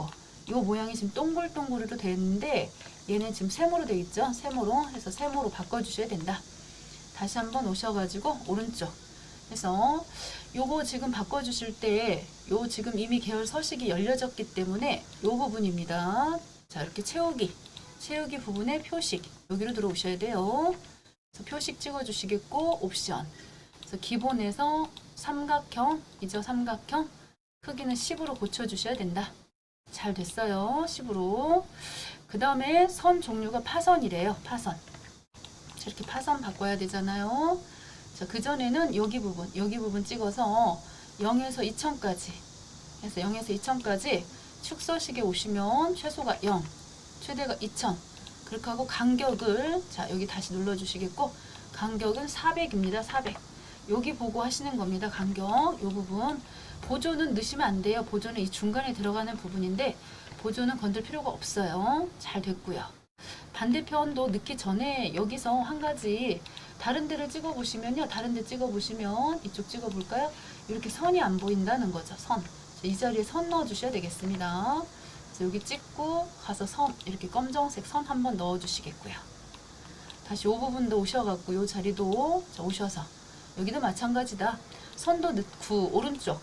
Speaker 1: 요 모양이 지금 동글동글으로 되어 있는데 얘는 지금 세모로 되어 있죠. 세모로 해서 세모로 바꿔주셔야 된다. 다시 한번 오셔가지고 오른쪽 해서 요거 지금 바꿔주실 때 요 지금 이미 계열 서식이 열려졌기 때문에 요 부분입니다. 자, 이렇게 채우기 부분에 표식 여기로 들어오셔야 돼요. 그래서 표식 찍어주시겠고, 옵션. 그래서 기본에서 삼각형이죠. 삼각형 크기는 10으로 고쳐주셔야 된다. 잘 됐어요. 10으로. 그 다음에 선 종류가 파선이래요. 파선. 이렇게 파선 바꿔야 되잖아요. 자, 그전에는 여기 부분 찍어서 0에서 2000까지 해서 0에서 2000까지 축서식에 오시면 최소가 0, 최대가 2000. 그렇게 하고 간격을, 자, 여기 다시 눌러주시겠고, 간격은 400입니다. 400. 여기 보고 하시는 겁니다. 간격. 요 부분. 보조는 넣으시면 안 돼요. 보조는 이 중간에 들어가는 부분인데, 보조는 건들 필요가 없어요. 잘 됐고요. 반대편도 넣기 전에 여기서 한 가지 다른 데를 찍어 보시면요. 다른 데 찍어 보시면 이쪽 찍어 볼까요? 이렇게 선이 안 보인다는 거죠. 선. 이 자리에 선 넣어 주셔야 되겠습니다. 그래서 여기 찍고 가서 선, 이렇게 검정색 선 한번 넣어 주시겠고요. 다시 이 부분도 오셔갖고 이 자리도 오셔서 여기도 마찬가지다. 선도 넣고 오른쪽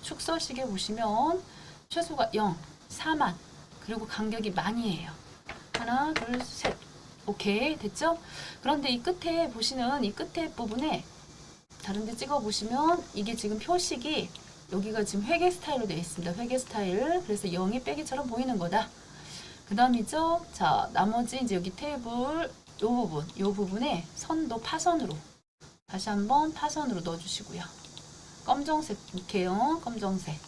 Speaker 1: 축서식에 보시면 최소가 0, 4만, 그리고 간격이 만이에요. 하나, 둘, 셋. 오케이, 됐죠? 그런데 이 끝에 보시는 이 끝에 부분에 다른 데 찍어 보시면 이게 지금 표식이 여기가 지금 회계 스타일로 되어 있습니다. 회계 스타일. 그래서 0이 빼기처럼 보이는 거다. 그 다음이죠. 자, 나머지 이제 여기 테이블 요 부분에 선도 파선으로 다시 한번 파선으로 넣어주시고요. 검정색 이렇게요. 검정색.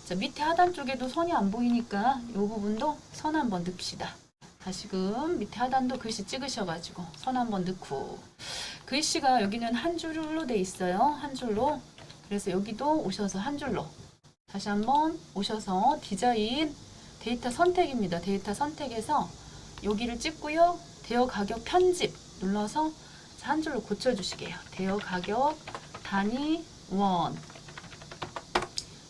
Speaker 1: 자, 밑에 하단 쪽에도 선이 안 보이니까 이 부분도 선 한번 넣읍시다. 다시금 밑에 하단도 글씨 찍으셔가지고 선 한번 넣고, 글씨가 여기는 한 줄로 돼 있어요. 한 줄로. 그래서 여기도 오셔서 한 줄로 다시 한번 오셔서 디자인 데이터 선택입니다. 데이터 선택에서 여기를 찍고요. 대여 가격 편집 눌러서 한 줄로 고쳐주시게요. 대여 가격 단위 원.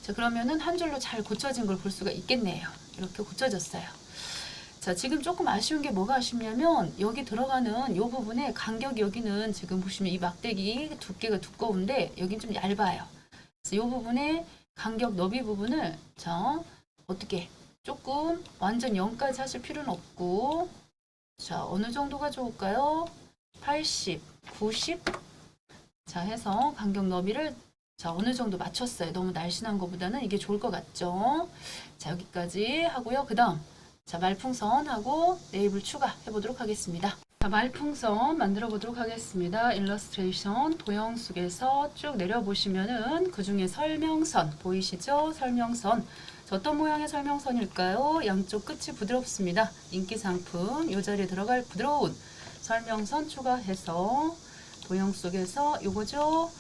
Speaker 1: 자, 그러면은 한 줄로 잘 고쳐진 걸 볼 수가 있겠네요. 이렇게 고쳐졌어요. 자, 지금 조금 아쉬운 게 뭐가 아쉽냐면 여기 들어가는 이 부분에 간격이, 여기는 지금 보시면 이 막대기 두께가 두꺼운데 여긴 좀 얇아요. 그래서 이 부분에 간격 너비 부분을 자, 어떻게 조금 완전 0까지 하실 필요는 없고, 자, 어느 정도가 좋을까요? 80, 90. 자, 해서 간격 너비를 자, 어느 정도 맞췄어요. 너무 날씬한 것보다는 이게 좋을 것 같죠? 자, 여기까지 하고요. 그 다음 자, 말풍선하고 네이블 추가해 보도록 하겠습니다. 자, 말풍선 만들어 보도록 하겠습니다. 일러스트레이션 도형 속에서 쭉 내려보시면은 그 중에 설명선 보이시죠? 설명선. 자, 어떤 모양의 설명선일까요? 양쪽 끝이 부드럽습니다. 인기 상품 이 자리에 들어갈 부드러운 설명선 추가해서 도형 속에서 요거죠.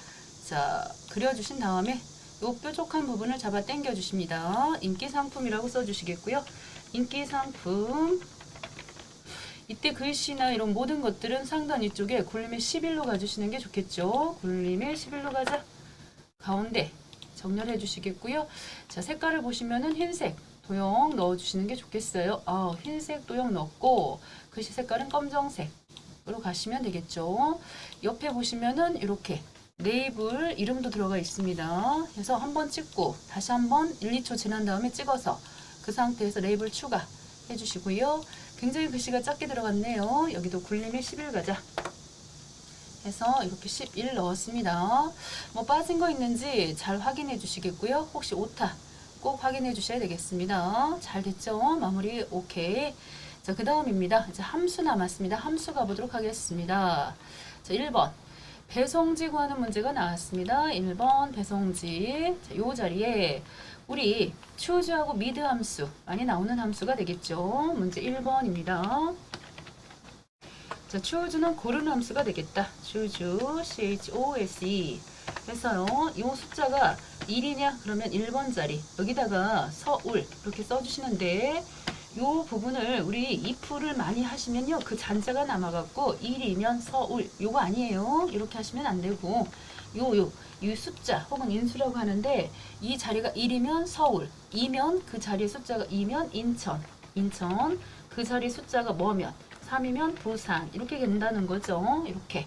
Speaker 1: 자, 그려주신 다음에 요 뾰족한 부분을 잡아 당겨 주십니다. 인기 상품이라고 써주시겠고요. 인기 상품 이때 글씨나 이런 모든 것들은 상단 위쪽에 굴림의 11로 가주시는 게 좋겠죠. 굴림의 11로 가자. 가운데 정렬해 주시겠고요. 자, 색깔을 보시면은 흰색 도형 넣어주시는 게 좋겠어요. 흰색 도형 넣고 글씨 색깔은 검정색으로 가시면 되겠죠. 옆에 보시면은 이렇게 네이블 이름도 들어가 있습니다. 그래서 한번 찍고 다시 한번 1, 2초 지난 다음에 찍어서 그 상태에서 레이블 추가해 주시고요. 굉장히 글씨가 작게 들어갔네요. 여기도 굴림의 11 가자. 해서 이렇게 11 넣었습니다. 뭐 빠진 거 있는지 잘 확인해 주시겠고요. 혹시 오타 꼭 확인해 주셔야 되겠습니다. 잘 됐죠? 마무리 오케이. 자, 그 다음입니다. 이제 함수 남았습니다. 함수 가보도록 하겠습니다. 자, 1번. 배성지 구하는 문제가 나왔습니다. 1번 배성지. 자, 요 자리에 우리 추주하고 미드 함수 많이 나오는 함수가 되겠죠. 문제 1번입니다. 자, 추주는 고르는 함수가 되겠다. 추주 CHOSE 해서요. 이 숫자가 1이냐? 그러면 1번 자리 여기다가 서울 이렇게 써주시는데 요 부분을 우리 if를 많이 하시면요. 그 잔자가 남아갖고 1이면 서울 요거 아니에요. 이렇게 하시면 안 되고 이 숫자 혹은 인수라고 하는데 이 자리가 1이면 서울 2면 그 자리의 숫자가 2면 인천 그 자리 숫자가 뭐면 3이면 부산 이렇게 된다는 거죠. 이렇게.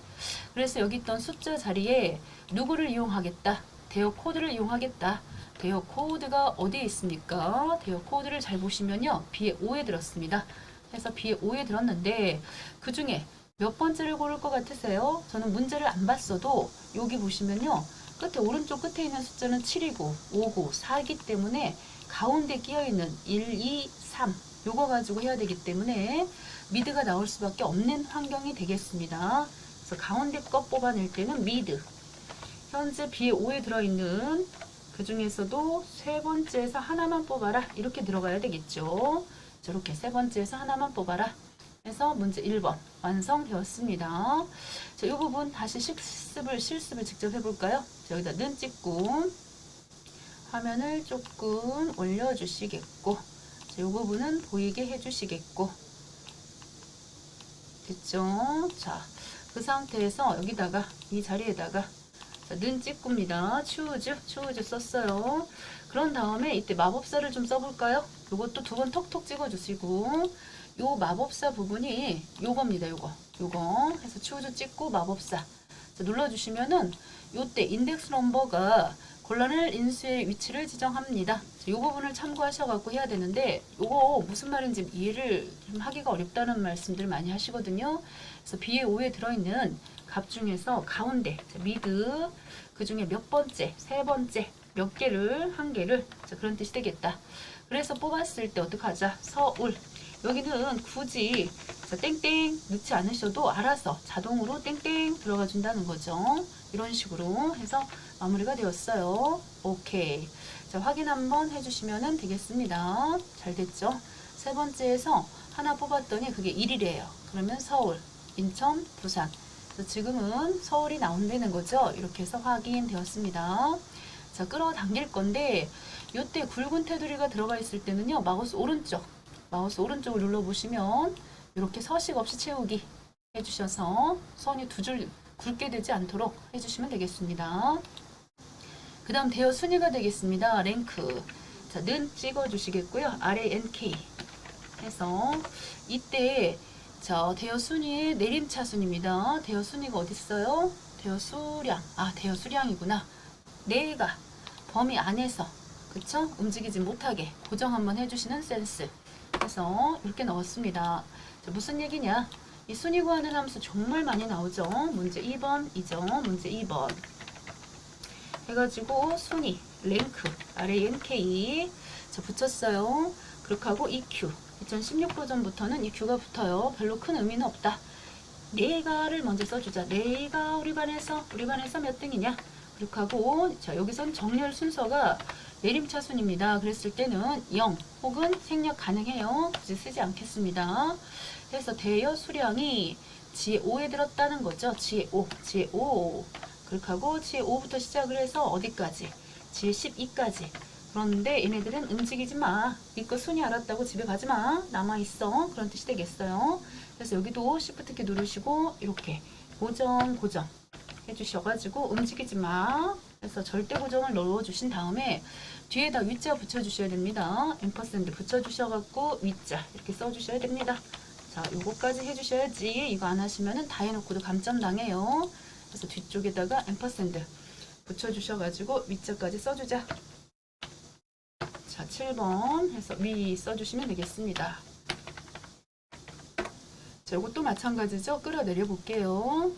Speaker 1: 그래서 여기 있던 숫자 자리에 누구를 이용하겠다. 대여 코드를 이용하겠다. 대여 코드가 어디에 있습니까? 대여 코드를 잘 보시면요. B의 5에 들었습니다. 그래서 B의 5에 들었는데 그 중에 몇 번째를 고를 것 같으세요? 저는 문제를 안 봤어도 여기 보시면요. 끝에 오른쪽 끝에 있는 숫자는 7이고 5고 4이기 때문에 가운데 끼어있는 1, 2, 3 요거 가지고 해야 되기 때문에 미드가 나올 수밖에 없는 환경이 되겠습니다. 그래서 가운데 거 뽑아낼 때는 미드. 현재 B의 5에 들어있는 그 중에서도 세 번째에서 하나만 뽑아라. 이렇게 들어가야 되겠죠. 저렇게 세 번째에서 하나만 뽑아라. 해서 문제 1번 완성되었습니다. 자, 이 부분 다시 실습을 직접 해볼까요? 자, 여기다 는 찍고 화면을 조금 올려주시겠고 이 부분은 보이게 해주시겠고 됐죠? 자, 그 상태에서 여기다가 이 자리에다가 자, 는 찍고입니다. 추우즈 썼어요. 그런 다음에 이때 마법사를 좀 써볼까요? 요것도 두 번 톡톡 찍어주시고 요 마법사 부분이 요겁니다. 요거 해서 추우즈 찍고 마법사 자, 눌러주시면은 요때 인덱스 넘버가 곤란을 인수의 위치를 지정합니다. 이 부분을 참고하셔갖고 해야 되는데 요거 무슨 말인지 이해를 좀 하기가 어렵다는 말씀들 많이 하시거든요. 그래서 B의 5에 들어있는 값 중에서 가운데 미드 그 중에 몇 번째, 세 번째 몇 개를 한 개를 자, 그런 뜻이 되겠다. 그래서 뽑았을 때 어떡하자? 서울 여기는 굳이 자, 땡땡 넣지 않으셔도 알아서 자동으로 땡땡 들어가 준다는 거죠. 이런 식으로 해서 마무리가 되었어요. 오케이. 자, 확인 한번 해주시면 되겠습니다. 잘 됐죠? 세 번째에서 하나 뽑았더니 그게 1이래요. 그러면 서울, 인천, 부산. 지금은 서울이 나온다는 거죠. 이렇게 해서 확인되었습니다. 자, 끌어당길 건데 이때 굵은 테두리가 들어가 있을 때는요. 마우스 오른쪽을 눌러보시면 이렇게 서식 없이 채우기 해주셔서 선이 두 줄 굵게 되지 않도록 해주시면 되겠습니다. 그 다음 대여 순위가 되겠습니다. 랭크. 자, 는 찍어주시겠고요. 아래 NK 해서 이때 자, 대여 순위의 내림차순입니다. 대여 순위가 어디 있어요? 대여 수량. 대여 수량이구나. 내가 범위 안에서 그쵸? 움직이지 못하게 고정 한번 해주시는 센스. 해서 이렇게 넣었습니다. 자, 무슨 얘기냐? 이 순위 구하는 함수 정말 많이 나오죠. 문제 2번이죠. 문제 2번. 해가지고 순위, 랭크, 아래 NK 자, 붙였어요. 그렇게 하고 EQ 2016 버전부터는 EQ가 붙어요. 별로 큰 의미는 없다. 내가를 먼저 써주자. 내가 우리 반에서 몇 등이냐? 그렇게 하고 자, 여기선 정렬 순서가 내림차순입니다. 그랬을 때는 0 혹은 생략 가능해요. 굳이 쓰지 않겠습니다. 그래서 대여 수량이 지혜 5에 들었다는 거죠. 지혜 5. 그렇게 하고 지혜 5부터 시작을 해서 어디까지? 지혜 12까지. 그런데 얘네들은 움직이지 마. 이거 순위 알았다고 집에 가지 마. 남아있어. 그런 뜻이 되겠어요. 그래서 여기도 Shift 키 누르시고 이렇게 고정 해주셔가지고 움직이지 마. 그래서 절대 고정을 넣어주신 다음에 뒤에다 위자 붙여주셔야 됩니다. 앰퍼센드 붙여주셔갖고 위자 이렇게 써주셔야 됩니다. 자, 요거까지 해주셔야지. 이거 안 하시면은 다 해놓고도 감점 당해요. 그래서 뒤쪽에다가 앰퍼센드 붙여주셔가지고 위자까지 써주자. 자, 7번 해서 위 써주시면 되겠습니다. 자, 요것도 마찬가지죠. 끌어내려 볼게요.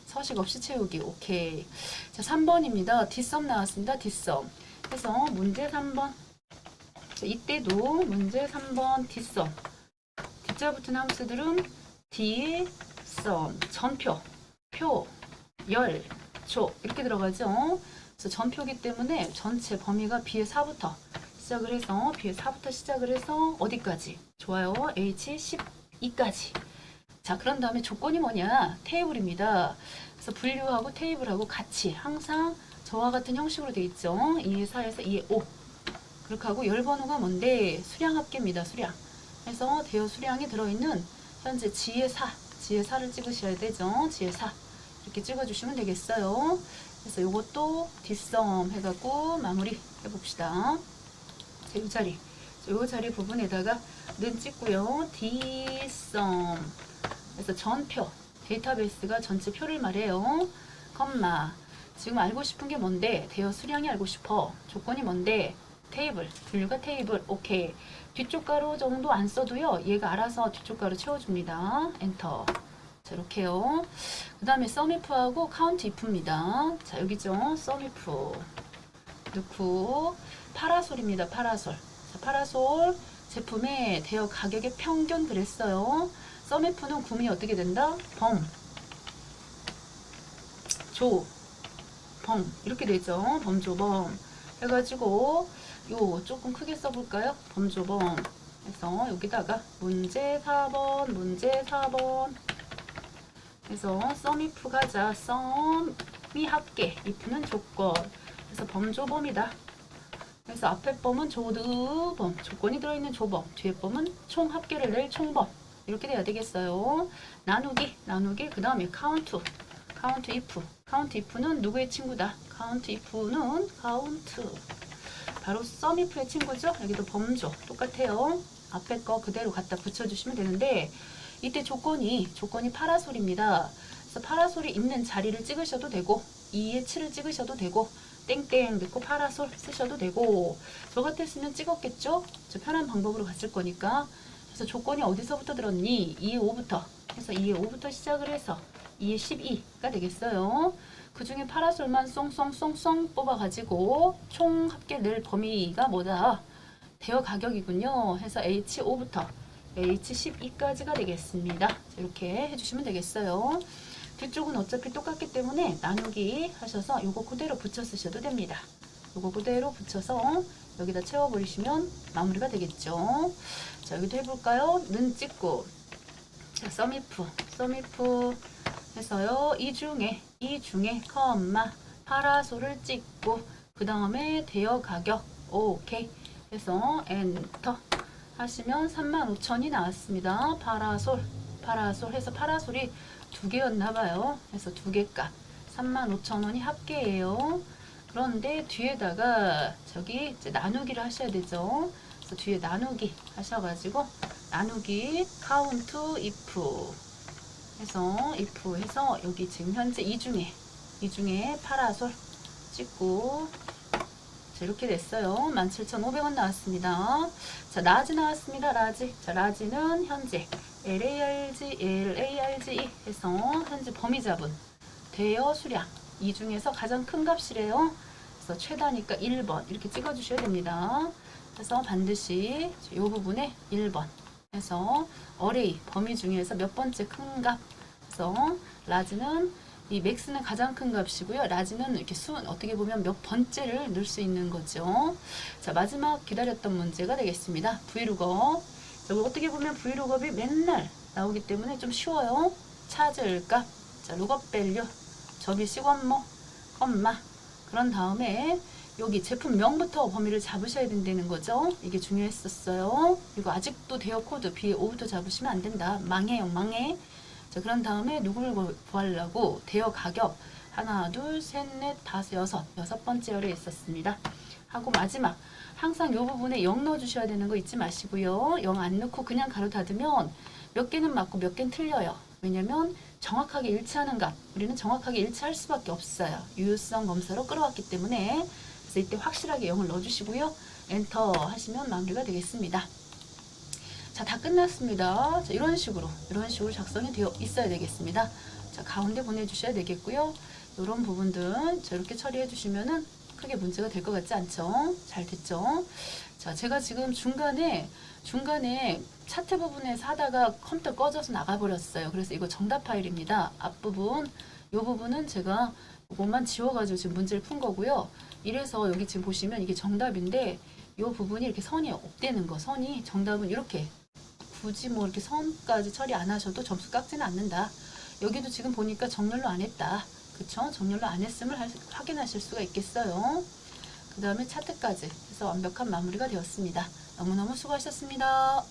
Speaker 1: 서식 없이 채우기. 오케이. 자, 3번입니다. 뒷섬 나왔습니다. 뒷섬. 그래서 문제 3번. 자, 이때도 문제 3번 뒷섬. 뒷자 붙은 함수들은 뒷섬, 전표, 표, 열, 조 이렇게 들어가죠. 그래서 전표기 때문에 전체 범위가 B의 4부터 시작을 해서 B의 4부터 시작을 해서 어디까지? 좋아요. H 12까지. 자, 그런 다음에 조건이 뭐냐? 테이블입니다. 그래서 분류하고 테이블하고 같이 항상 저와 같은 형식으로 되어 있죠. 2의 4에서 2의 5. 그렇게 하고 열 번호가 뭔데? 수량 합계입니다. 수량. 그래서 대여 수량이 들어있는 현재 G의 4. G의 4를 찍으셔야 되죠. G의 4. 이렇게 찍어주시면 되겠어요. 그래서 이것도 뒷섬 해갖고 마무리 해봅시다. 자, 이 자리. 이 자리 부분에다가 는 찍고요. 뒷섬. 그래서 전표. 데이터베이스가 전체 표를 말해요. 컴마. 지금 알고 싶은 게 뭔데? 대여 수량이 알고 싶어. 조건이 뭔데? 테이블. 분류가 테이블. 오케이. 뒤쪽 가로 정도 안 써도요. 얘가 알아서 뒤쪽 가로 채워줍니다. 엔터. 자, 이렇게요. 그 다음에 썸이프하고 카운트 이프입니다. 자, 여기죠. 썸이프. 넣고 파라솔입니다. 파라솔. 자, 파라솔 제품의 대여 가격의 평균 그랬어요. 썸이프는 구분이 어떻게 된다? 범, 조, 범 이렇게 되죠. 범조범 해가지고 요 조금 크게 써볼까요? 범조범 해서 여기다가 문제 4번 문제 4번 그래서 썸이프 가자. 썸이 합계 if는 조건 그래서 범조범이다. 그래서 앞에 범은 조드범 조건이 들어있는 조범 뒤에 범은 총 합계를 낼 총범 이렇게 돼야 되겠어요. 나누기 그 다음에 카운트 if는 누구의 친구다? 카운트 if는 카운트 바로 썸 if의 친구죠. 여기도 범조 똑같아요. 앞에 거 그대로 갖다 붙여주시면 되는데 이때 조건이 파라솔입니다. 그래서 파라솔이 있는 자리를 찍으셔도 되고 2의 7을 찍으셔도 되고 땡땡 넣고 파라솔 쓰셔도 되고 저 같았으면 찍었겠죠. 저 편한 방법으로 갔을 거니까. 그래서 조건이 어디서부터 들었니? 2의 5부터 해서 2의 5부터 시작을 해서 2의 12가 되겠어요. 그 중에 파라솔만 쏭쏭 뽑아가지고 총 합계 낼 범위가 뭐다? 대여 가격이군요. 해서 H5부터 H12까지가 되겠습니다. 이렇게 해주시면 되겠어요. 뒤쪽은 어차피 똑같기 때문에 나누기 하셔서 요거 그대로 붙여 쓰셔도 됩니다. 요거 그대로 붙여서 여기다 채워버리시면 마무리가 되겠죠. 자, 여기도 해볼까요? 는 찍고 자, 썸이프 해서요. 이 중에 컴마 파라솔을 찍고 그 다음에 대여 가격 오케이 해서 엔터 하시면 35,000이 나왔습니다. 파라솔 해서 파라솔이 두 개였나봐요. 해서 두 개 값 35,000원이 합계예요. 그런데 뒤에다가 저기 이제 나누기를 하셔야 되죠. 그래서 뒤에 나누기 하셔가지고 나누기 카운트 if 해서 여기 지금 현재 이 중에 파라솔 찍고 자, 이렇게 됐어요. 17,500원 나왔습니다. 자, 라지 나왔습니다. 라지. 자, 라지는 현재 LARG 해서 현재 범위 잡은 대여 수량 이 중에서 가장 큰 값이래요. 그래서 최다니까 1번 이렇게 찍어주셔야 됩니다. 그래서 반드시 이 부분에 1번 해서 어레이 범위 중에서 몇 번째 큰 값. 그래서 라지는 이 맥스는 가장 큰 값이고요. 라지는 이렇게 어떻게 보면 몇 번째를 넣을 수 있는 거죠. 자, 마지막 기다렸던 문제가 되겠습니다. 브이룩업. 자, 어떻게 보면 브이룩업이 맨날 나오기 때문에 좀 쉬워요. 찾을 값. 자, 룩업 밸류. 접이 시관모 컴마. 그런 다음에 여기 제품명부터 범위를 잡으셔야 된다는 거죠. 이게 중요했었어요. 그리고 아직도 대여 코드 B5부터 잡으시면 안 된다. 망해요, 망해. 자, 그런 다음에 누구를 구하려고 대여 가격 하나, 둘, 셋, 넷, 다섯, 여섯 번째 열에 있었습니다. 하고 마지막 항상 이 부분에 0 넣어주셔야 되는 거 잊지 마시고요. 0 안 넣고 그냥 가로 닫으면 몇 개는 맞고 몇 개는 틀려요. 왜냐면 정확하게 일치하는 값, 우리는 정확하게 일치할 수밖에 없어요. 유효성 검사로 끌어왔기 때문에. 그래서 이때 확실하게 0을 넣어주시고요. 엔터 하시면 마무리가 되겠습니다. 자, 다 끝났습니다. 자, 이런 식으로 작성이 되어 있어야 되겠습니다. 자, 가운데 보내주셔야 되겠고요. 이런 부분들 저렇게 처리해 주시면은 크게 문제가 될 것 같지 않죠? 잘 됐죠? 자, 제가 지금 중간에 차트 부분에서 하다가 컴퓨터 꺼져서 나가버렸어요. 그래서 이거 정답 파일입니다. 앞부분, 이 부분은 제가 이것만 지워가지고 지금 문제를 푼 거고요. 이래서 여기 지금 보시면 이게 정답인데 이 부분이 이렇게 선이 없대는 거, 선이 정답은 이렇게 굳이 뭐 이렇게 선까지 처리 안 하셔도 점수 깎지는 않는다. 여기도 지금 보니까 정렬로 안 했다. 그쵸? 정렬로 안 했음을 확인하실 수가 있겠어요. 그 다음에 차트까지 해서 완벽한 마무리가 되었습니다. 너무너무 수고하셨습니다.